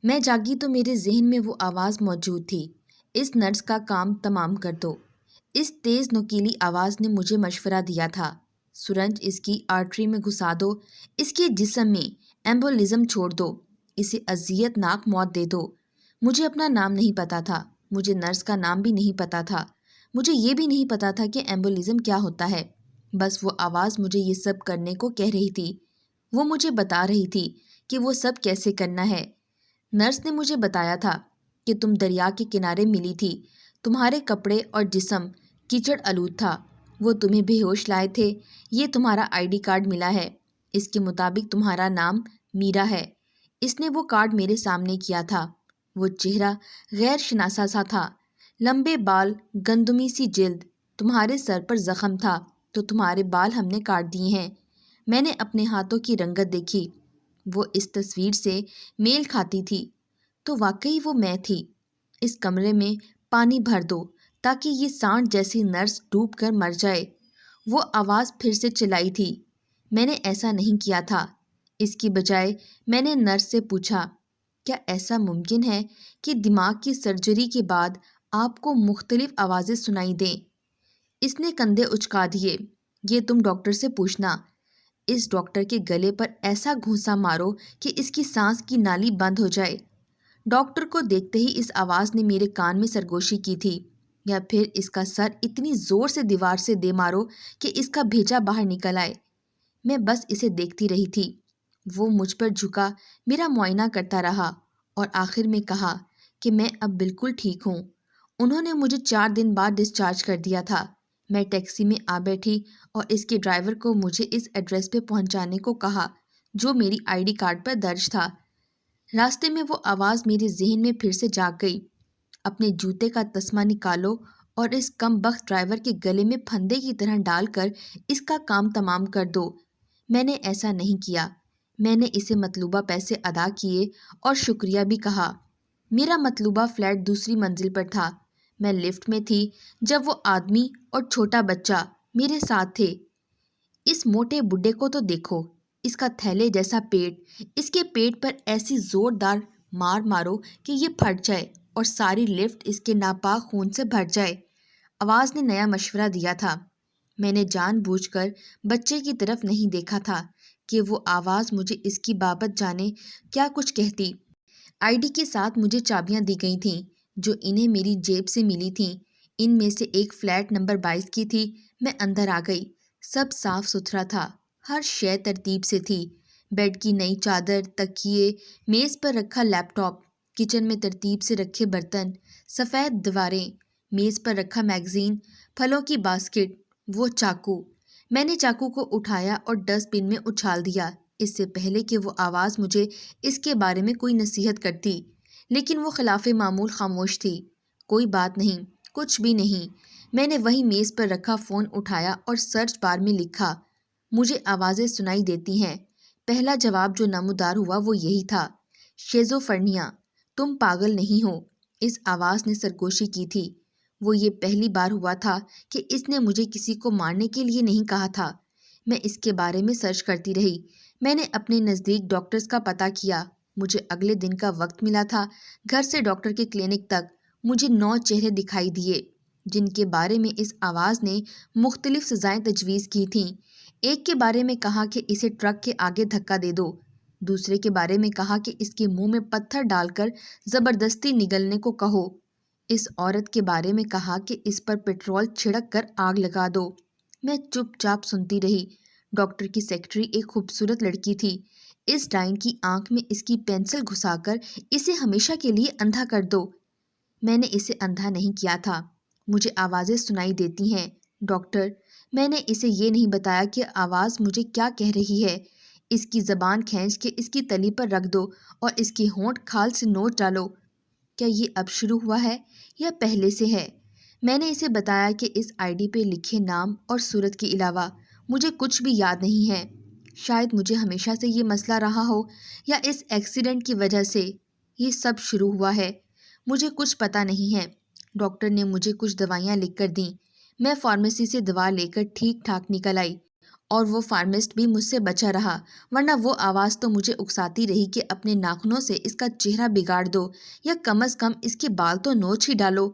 میں جاگی تو میرے ذہن میں وہ آواز موجود تھی، اس نرس کا کام تمام کر دو۔ اس تیز نوکیلی آواز نے مجھے مشورہ دیا تھا، سرنج اس کی آرٹری میں گھسا دو، اس کے جسم میں ایمبولزم چھوڑ دو، اسے اذیت ناک موت دے دو۔ مجھے اپنا نام نہیں پتا تھا، مجھے نرس کا نام بھی نہیں پتا تھا، مجھے یہ بھی نہیں پتا تھا کہ ایمبولزم کیا ہوتا ہے۔ بس وہ آواز مجھے یہ سب کرنے کو کہہ رہی تھی، وہ مجھے بتا رہی تھی کہ وہ سب کیسے کرنا ہے۔ نرس نے مجھے بتایا تھا کہ تم دریا کے کنارے ملی تھی، تمہارے کپڑے اور جسم کیچڑ آلود تھا، وہ تمہیں بے ہوش لائے تھے، یہ تمہارا ID کارڈ ملا ہے، اس کے مطابق تمہارا نام میرا ہے۔ اس نے وہ کارڈ میرے سامنے کیا تھا، وہ چہرہ غیر شناسا سا تھا، لمبے بال، گندمی سی جلد، تمہارے سر پر زخم تھا تو تمہارے بال ہم نے کاٹ دیے ہیں۔ میں نے اپنے ہاتھوں کی رنگت دیکھی، وہ اس تصویر سے میل کھاتی تھی، تو واقعی وہ میں تھی۔ اس کمرے میں پانی بھر دو تاکہ یہ سانڈ جیسی نرس ڈوب کر مر جائے۔ وہ آواز پھر سے چلائی تھی۔ میں نے ایسا نہیں کیا تھا، اس کی بجائے میں نے نرس سے پوچھا، کیا ایسا ممکن ہے کہ دماغ کی سرجری کے بعد آپ کو مختلف آوازیں سنائی دیں؟ اس نے کندھے اچکا دیے، یہ تم ڈاکٹر سے پوچھنا۔ اس ڈاکٹر کے گلے پر ایسا گھونسا مارو کہ اس کی سانس کی نالی بند ہو جائے۔ ڈاکٹر کو دیکھتے ہی اس آواز نے میرے کان میں سرگوشی کی تھی، یا پھر اس کا سر اتنی زور سے دیوار سے دے مارو کہ اس کا بھیجا باہر نکل آئے۔ میں بس اسے دیکھتی رہی تھی۔ وہ مجھ پر جھکا میرا معائنہ کرتا رہا اور آخر میں کہا کہ میں اب بالکل ٹھیک ہوں۔ انہوں نے مجھے 4 دن بعد ڈسچارج کر دیا تھا۔ میں ٹیکسی میں آ بیٹھی اور اس کے ڈرائیور کو مجھے اس ایڈریس پہ پہنچانے کو کہا جو میری ID کارڈ پر درج تھا۔ راستے میں وہ آواز میرے ذہن میں پھر سے جاگ گئی، اپنے جوتے کا تسمہ نکالو اور اس کم بخت ڈرائیور کے گلے میں پھندے کی طرح ڈال کر اس کا کام تمام کر دو۔ میں نے ایسا نہیں کیا، میں نے اسے مطلوبہ پیسے ادا کیے اور شکریہ بھی کہا۔ میرا مطلوبہ فلیٹ دوسری منزل پر تھا، میں لفٹ میں تھی جب وہ آدمی اور چھوٹا بچہ میرے ساتھ تھے۔ اس موٹے بڈھے کو تو دیکھو، اس کا تھیلے جیسا پیٹ، اس کے پیٹ پر ایسی زوردار مار مارو کہ یہ پھٹ جائے اور ساری لفٹ اس کے ناپاک خون سے بھر جائے۔ آواز نے نیا مشورہ دیا تھا۔ میں نے جان بوجھ کر بچے کی طرف نہیں دیکھا تھا کہ وہ آواز مجھے اس کی بابت جانے کیا کچھ کہتی۔ ID کے ساتھ مجھے چابیاں دی گئی تھیں جو انہیں میری جیب سے ملی تھیں، ان میں سے ایک فلیٹ نمبر 22 کی تھی۔ میں اندر آ گئی، سب صاف ستھرا تھا، ہر شے ترتیب سے تھی، بیڈ کی نئی چادر، تکیے، میز پر رکھا لیپ ٹاپ، کچن میں ترتیب سے رکھے برتن، سفید دیواریں، میز پر رکھا میگزین، پھلوں کی باسکٹ، وہ چاقو۔ میں نے چاقو کو اٹھایا اور ڈسٹ بن میں اچھال دیا، اس سے پہلے کہ وہ آواز مجھے اس کے بارے میں کوئی نصیحت کرتی، لیکن وہ خلاف معمول خاموش تھی۔ کوئی بات نہیں، کچھ بھی نہیں۔ میں نے وہی میز پر رکھا فون اٹھایا اور سرچ بار میں لکھا، مجھے آوازیں سنائی دیتی ہیں۔ پہلا جواب جو نمودار ہوا وہ یہی تھا، شیزوفرنیا، تم پاگل نہیں ہو۔ اس آواز نے سرگوشی کی تھی۔ وہ یہ پہلی بار ہوا تھا کہ اس نے مجھے کسی کو مارنے کے لیے نہیں کہا تھا۔ میں اس کے بارے میں سرچ کرتی رہی، میں نے اپنے نزدیک ڈاکٹرز کا پتہ کیا، مجھے اگلے دن کا وقت ملا تھا۔ گھر سے ڈاکٹر کے کلینک تک مجھے 9 چہرے دکھائی دیے جن کے بارے میں اس آواز نے مختلف سزائیں تجویز کی تھیں۔ ایک کے بارے میں کہا کہ اسے ٹرک کے آگے دھکا دے دو، دوسرے کے بارے میں کہا کہ اس کے منہ میں پتھر ڈال کر زبردستی نگلنے کو کہو، اس عورت کے بارے میں کہا کہ اس پر پیٹرول چھڑک کر آگ لگا دو۔ میں چپ چاپ سنتی رہی۔ ڈاکٹر کی سیکرٹری ایک خوبصورت لڑکی تھی، اس ڈائن کی آنکھ میں اس کی پینسل گھسا کر اسے ہمیشہ کے لیے اندھا کر دو۔ میں نے اسے اندھا نہیں کیا تھا۔ مجھے آوازیں سنائی دیتی ہیں ڈاکٹر، میں نے اسے یہ نہیں بتایا کہ آواز مجھے کیا کہہ رہی ہے۔ اس کی زبان کھینچ کے اس کی تلی پر رکھ دو اور اس کے ہونٹ کھال سے نوچ ڈالو۔ کیا یہ اب شروع ہوا ہے یا پہلے سے ہے؟ میں نے اسے بتایا کہ اس ID پہ لکھے نام اور صورت کے علاوہ مجھے کچھ بھی یاد نہیں ہے۔ شاید مجھے ہمیشہ سے یہ مسئلہ رہا ہو یا اس ایکسیڈنٹ کی وجہ سے یہ سب شروع ہوا ہے، مجھے کچھ پتہ نہیں ہے۔ ڈاکٹر نے مجھے کچھ دوائیاں لکھ کر دیں، میں فارمیسی سے دوا لے کر ٹھیک ٹھاک نکل آئی اور وہ فارمسٹ بھی مجھ سے بچا رہا، ورنہ وہ آواز تو مجھے اکساتی رہی کہ اپنے ناخنوں سے اس کا چہرہ بگاڑ دو یا کم از کم اس کے بال تو نوچ ہی ڈالو۔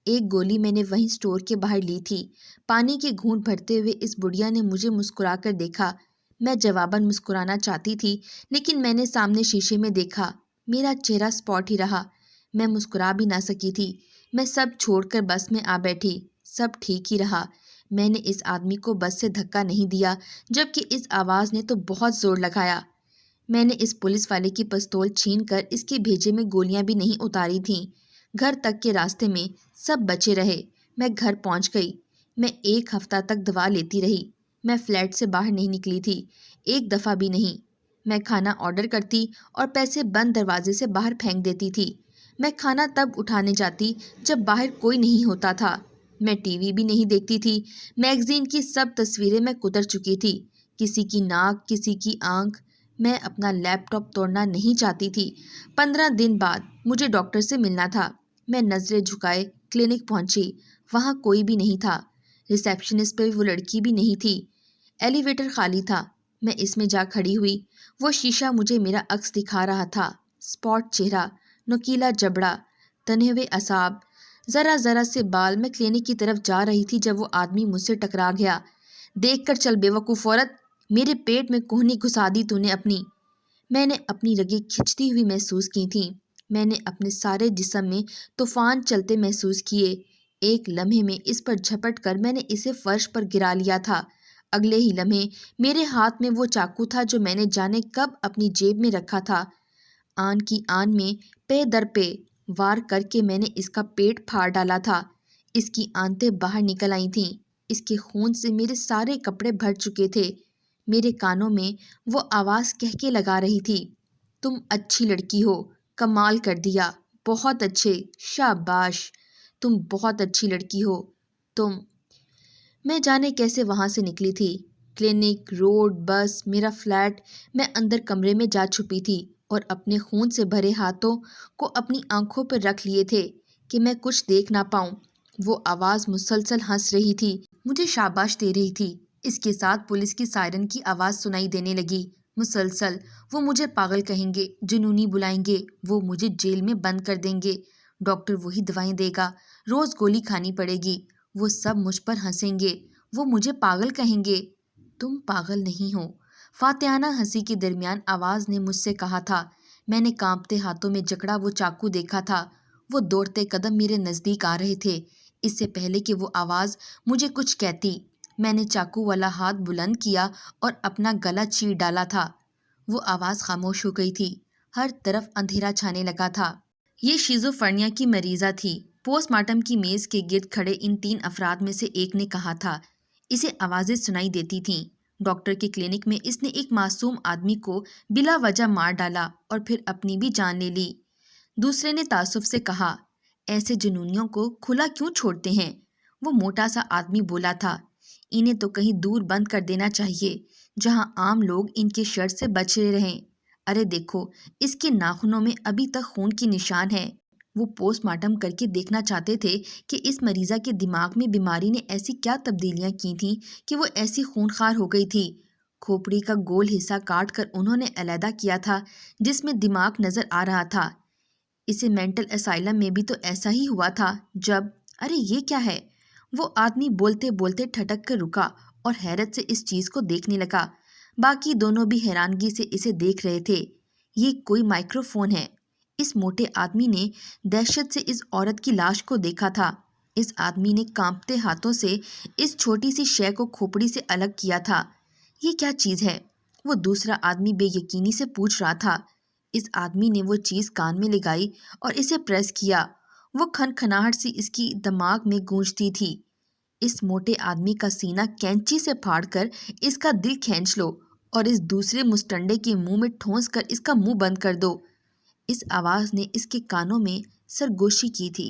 ایک گولی میں نے وہیں اسٹور کے باہر لی تھی۔ پانی کے گھونٹ بھرتے ہوئے اس بڑھیا نے مجھے مسکرا کر دیکھا۔ میں جواباً مسکرانا چاہتی تھی، لیکن میں نے سامنے شیشے میں دیکھا، میرا چہرہ اسپاٹ ہی رہا۔ میں مسکرا بھی نہ سکی تھی۔ میں سب چھوڑ کر بس میں آ بیٹھی۔ سب ٹھیک ہی رہا۔ میں نے اس آدمی کو بس سے دھکا نہیں دیا، جبکہ اس آواز نے تو بہت زور لگایا۔ میں نے اس پولیس والے کی پستول چھین کر اس کے بھیجے میں گولیاں بھی نہیں اتاری تھیں۔ گھر تک کے راستے میں سب بچے رہے۔ میں گھر پہنچ گئی۔ میں 1 ہفتہ تک دوا لیتی رہی۔ میں فلیٹ سے باہر نہیں نکلی تھی، ایک دفعہ بھی نہیں۔ میں کھانا آرڈر کرتی اور پیسے بند دروازے سے باہر پھینک دیتی تھی۔ میں کھانا تب اٹھانے جاتی جب باہر کوئی نہیں ہوتا تھا۔ میں ٹی وی بھی نہیں دیکھتی تھی۔ میگزین کی سب تصویریں میں کتر چکی تھی، کسی کی ناک، کسی کی آنکھ۔ میں اپنا لیپ ٹاپ توڑنا نہیں چاہتی تھی۔ 15 دن بعد مجھے ڈاکٹر سے ملنا تھا۔ میں نظریں جھکائے کلینک پہنچی، وہاں کوئی بھی نہیں تھا۔ ریسیپشنسٹ پہ وہ لڑکی بھی نہیں تھی۔ ایلیویٹر خالی تھا۔ میں اس میں جا کھڑی ہوئی۔ وہ شیشہ مجھے میرا عکس دکھا رہا تھا، اسپاٹ چہرہ، نوکیلا جبڑا، تنے ہوئے اعصاب، ذرا ذرا سے بال۔ میں کلینک کی طرف جا رہی تھی جب وہ آدمی مجھ سے ٹکرا گیا۔ دیکھ کر چل بے وقوف عورت، میرے پیٹ میں کہنی گھسا دی تو نے اپنی۔ میں نے اپنی رگیں کھچتی ہوئی محسوس کی تھیں۔ میں نے اپنے سارے جسم میں طوفان چلتے محسوس کیے۔ ایک لمحے میں اس پر جھپٹ کر میں نے اسے فرش پر گرا لیا تھا۔ اگلے ہی لمحے میرے ہاتھ میں وہ چاقو تھا جو میں نے جانے کب اپنی جیب میں رکھا تھا۔ آن کی آن میں پے در پے وار کر کے میں نے اس کا پیٹ پھاڑ ڈالا تھا۔ اس کی آنتیں باہر نکل آئی تھیں۔ اس کے خون سے میرے سارے کپڑے بھر چکے تھے۔ میرے کانوں میں وہ آواز کہکے لگا رہی تھی، تم اچھی لڑکی ہو، کمال کر دیا، بہت اچھے، شاباش، تم بہت اچھی لڑکی ہو، تم۔ میں جانے کیسے وہاں سے نکلی تھی۔ کلینک، روڈ، بس، میرا فلیٹ۔ میں اندر کمرے میں جا چھپی تھی اور اپنے خون سے بھرے ہاتھوں کو اپنی آنکھوں پر رکھ لیے تھے کہ میں کچھ دیکھ نہ پاؤں۔ وہ آواز مسلسل ہنس رہی تھی، مجھے شاباش دے رہی تھی۔ اس کے ساتھ پولیس کی سائرن کی آواز سنائی دینے لگی، مسلسل۔ وہ مجھے پاگل کہیں گے، جنونی بلائیں گے، وہ مجھے جیل میں بند کر دیں گے، ڈاکٹر وہی دوائیں دے گا، روز گولی کھانی پڑے گی، وہ سب مجھ پر ہنسیں گے، وہ مجھے پاگل کہیں گے۔ تم پاگل نہیں ہو، فاتحانہ ہنسی کے درمیان آواز نے مجھ سے کہا تھا۔ میں نے کانپتے ہاتھوں میں جکڑا وہ چاقو دیکھا تھا۔ وہ دوڑتے قدم میرے نزدیک آ رہے تھے۔ اس سے پہلے کہ وہ آواز مجھے کچھ کہتی، میں نے چاقو والا ہاتھ بلند کیا اور اپنا گلا چیر ڈالا تھا۔ وہ آواز خاموش ہو گئی تھی۔ ہر طرف اندھیرا چھانے لگا تھا۔ یہ شیزوفرنیا کی مریضہ تھی، پوسٹ مارٹم کی میز کے گرد کھڑے ان 3 افراد میں سے ایک نے کہا تھا۔ اسے آوازیں سنائی دیتی تھیں۔ ڈاکٹر کے کلینک میں اس نے ایک معصوم آدمی کو بلا وجہ مار ڈالا اور پھر اپنی بھی جان لے لی۔ دوسرے نے تعصب سے کہا، ایسے جنونیوں کو کھلا کیوں چھوڑتے ہیں؟ وہ موٹا سا آدمی بولا تھا، انہیں تو کہیں دور بند کر دینا چاہیے جہاں عام لوگ ان کے شر سے بچے رہیں۔ ارے دیکھو، اس کے ناخنوں میں ابھی تک خون کی نشان ہے۔ وہ پوسٹ مارٹم کر کے دیکھنا چاہتے تھے کہ اس مریضہ کے دماغ میں بیماری نے ایسی کیا تبدیلیاں کی تھیں کہ وہ ایسی خونخوار ہو گئی تھی۔ کھوپڑی کا گول حصہ کاٹ کر انہوں نے علیحدہ کیا تھا جس میں دماغ نظر آ رہا تھا۔ اسے مینٹل اسائلم میں بھی تو ایسا ہی ہوا تھا جب… ارے یہ کیا ہے؟ وہ آدمی بولتے بولتے ٹھٹک کر رکا اور حیرت سے اس چیز کو دیکھنے لگا۔ باقی دونوں بھی حیرانگی سے اسے دیکھ رہے تھے۔ یہ کوئی مائکرو فون ہے۔ اس موٹے آدمی نے دہشت سے اس عورت کی لاش کو دیکھا تھا۔ اس آدمی نے کانپتے ہاتھوں سے اس چھوٹی سی شے کو کھوپڑی سے الگ کیا تھا۔ یہ کیا چیز ہے؟ وہ دوسرا آدمی بے یقینی سے پوچھ رہا تھا۔ اس آدمی نے وہ چیز کان میں لگائی اور اسے پریس کیا۔ وہ کھنکھناہٹ سی اس کی دماغ میں گونجتی تھی، اس موٹے آدمی کا سینہ کینچی سے پھاڑ کر اس کا دل کھینچ لو اور اس دوسرے مستنڈے کے منہ میں ٹھونس کر اس کا منہ بند کر دو۔ اس آواز نے اس کے کانوں میں سرگوشی کی تھی۔